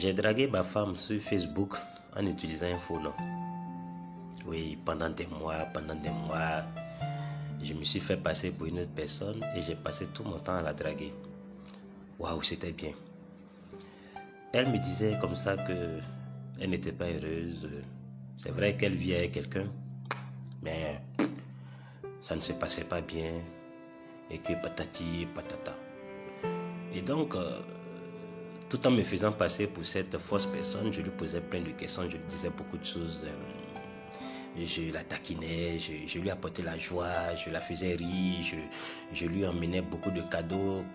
J'ai dragué ma femme sur Facebook en utilisant un faux nom. Oui, pendant des mois, je me suis fait passer pour une autre personne et j'ai passé tout mon temps à la draguer. Waouh, c'était bien. Elle me disait comme ça que elle n'était pas heureuse. C'est vrai qu'elle vit avec quelqu'un, mais ça ne se passait pas bien et que patati patata. Et donc, tout en me faisant passer pour cette fausse personne, je lui posais plein de questions, je lui disais beaucoup de choses. Je la taquinais, je lui apportais la joie, je la faisais rire, je lui emmenais beaucoup de cadeaux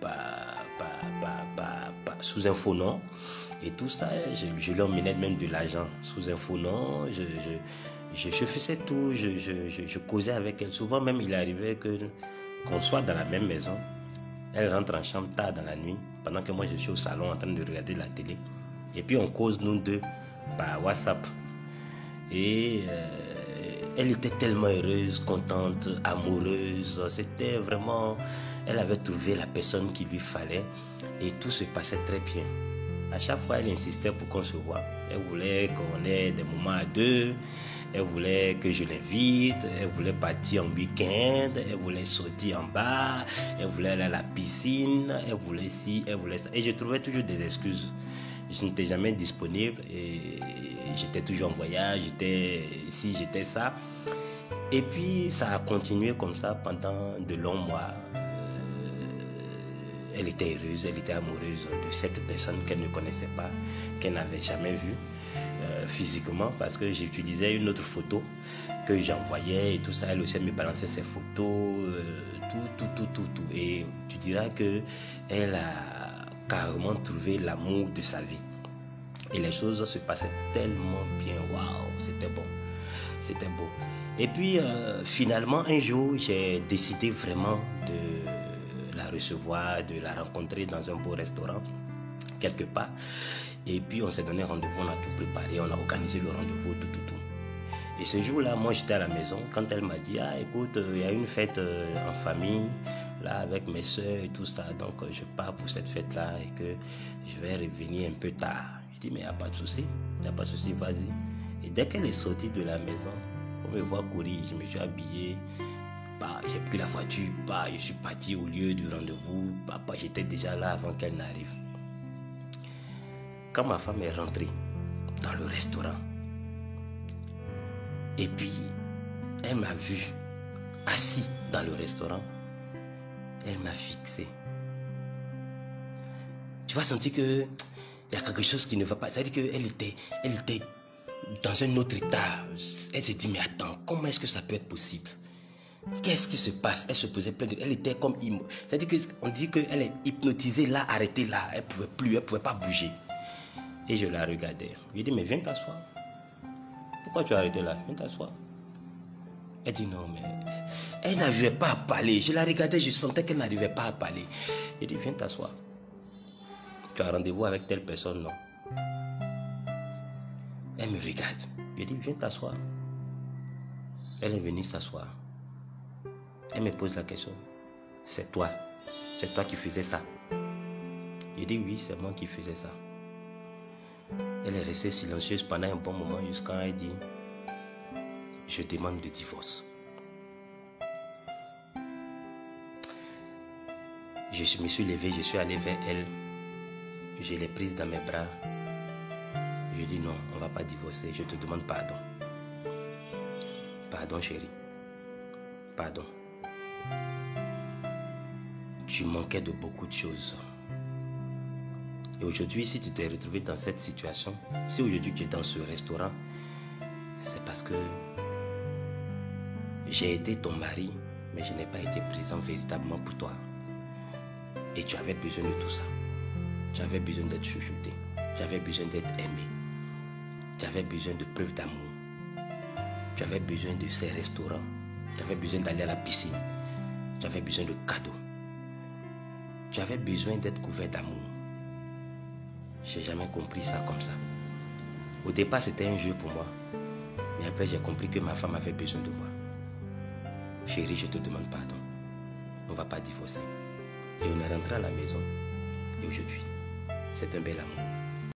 sous un faux nom. Et tout ça, je lui emmenais même de l'argent sous un faux nom. Je faisais tout, je causais avec elle. Souvent même, il arrivait qu'on soit dans la même maison. Elle rentre en chambre tard dans la nuit, pendant que moi je suis au salon en train de regarder la télé. Et puis on cause nous deux par WhatsApp. Et elle était tellement heureuse, contente, amoureuse. C'était vraiment... Elle avait trouvé la personne qu'il lui fallait et tout se passait très bien. À chaque fois, elle insistait pour qu'on se voit. Elle voulait qu'on ait des moments à deux. Elle voulait que je l'invite. Elle voulait partir en week-end. Elle voulait sortir en bar. Elle voulait aller à la piscine. Elle voulait ci, elle voulait ça. Et je trouvais toujours des excuses. Je n'étais jamais disponible et j'étais toujours en voyage. J'étais ici, j'étais ça. Et puis, ça a continué comme ça pendant de longs mois. Elle était heureuse, elle était amoureuse de cette personne qu'elle ne connaissait pas, qu'elle n'avait jamais vue physiquement, parce que j'utilisais une autre photo que j'envoyais et tout ça. Elle aussi me balançait ses photos, tout. Et tu diras qu'elle a carrément trouvé l'amour de sa vie. Et les choses se passaient tellement bien. Waouh, c'était bon. C'était beau. Et puis, finalement, un jour, j'ai décidé vraiment de la recevoir, de la rencontrer dans un beau restaurant, quelque part. Et puis, on s'est donné rendez-vous, on a tout préparé, on a organisé le rendez-vous, tout. Et ce jour-là, moi, j'étais à la maison. Quand elle m'a dit, écoute, il y a une fête en famille, là, avec mes soeurs et tout ça. Donc, je pars pour cette fête-là et que je vais revenir un peu tard. Je dis, mais il n'y a pas de souci, vas-y. Et dès qu'elle est sortie de la maison, pour me voir courir, je me suis habillé. J'ai pris la voiture, je suis parti au lieu du rendez-vous. J'étais déjà là avant qu'elle n'arrive. Quand ma femme est rentrée dans le restaurant, et puis elle m'a vu assis dans le restaurant, elle m'a fixé. Tu vas sentir que il y a quelque chose qui ne va pas. C'est-à-dire qu'elle était dans un autre état. Elle s'est dit, mais attends, comment est-ce que ça peut être possible? Qu'est-ce qui se passe? Elle se posait plein de... Elle était comme... C'est-à-dire qu'on dit qu'elle est hypnotisée là, arrêtée là. Elle ne pouvait plus, elle ne pouvait pas bouger. Et je la regardais. Je lui ai dit, mais viens t'asseoir. Pourquoi tu as arrêté là? Viens t'asseoir. Elle dit non, mais... Elle n'arrivait pas à parler. Je la regardais, je sentais qu'elle n'arrivait pas à parler. J'ai dit, viens t'asseoir. Tu as rendez-vous avec telle personne, non? Elle me regarde. Je dis, viens t'asseoir. Elle est venue s'asseoir. Elle me pose la question. C'est toi qui faisais ça? Je dis, oui, c'est moi qui faisais ça. Elle est restée silencieuse pendant un bon moment jusqu'à elle dit, je demande le divorce. Je me suis levé, je suis allé vers elle. Je l'ai prise dans mes bras. Je dis non, on ne va pas divorcer. Je te demande pardon. Pardon, chérie. Pardon. Tu manquais de beaucoup de choses. Et aujourd'hui, si tu t'es retrouvé dans cette situation, si aujourd'hui tu es dans ce restaurant, c'est parce que j'ai été ton mari, mais je n'ai pas été présent véritablement pour toi. Et tu avais besoin de tout ça. Tu avais besoin d'être chouchouté. Tu avais besoin d'être aimé. Tu avais besoin de preuves d'amour. Tu avais besoin de ces restaurants. Tu avais besoin d'aller à la piscine. Tu avais besoin de cadeaux. Tu avais besoin d'être couvert d'amour. Je n'ai jamais compris ça comme ça. Au départ, c'était un jeu pour moi. Mais après, j'ai compris que ma femme avait besoin de moi. Chérie, je te demande pardon. On ne va pas divorcer. Et on est rentré à la maison. Et aujourd'hui, c'est un bel amour.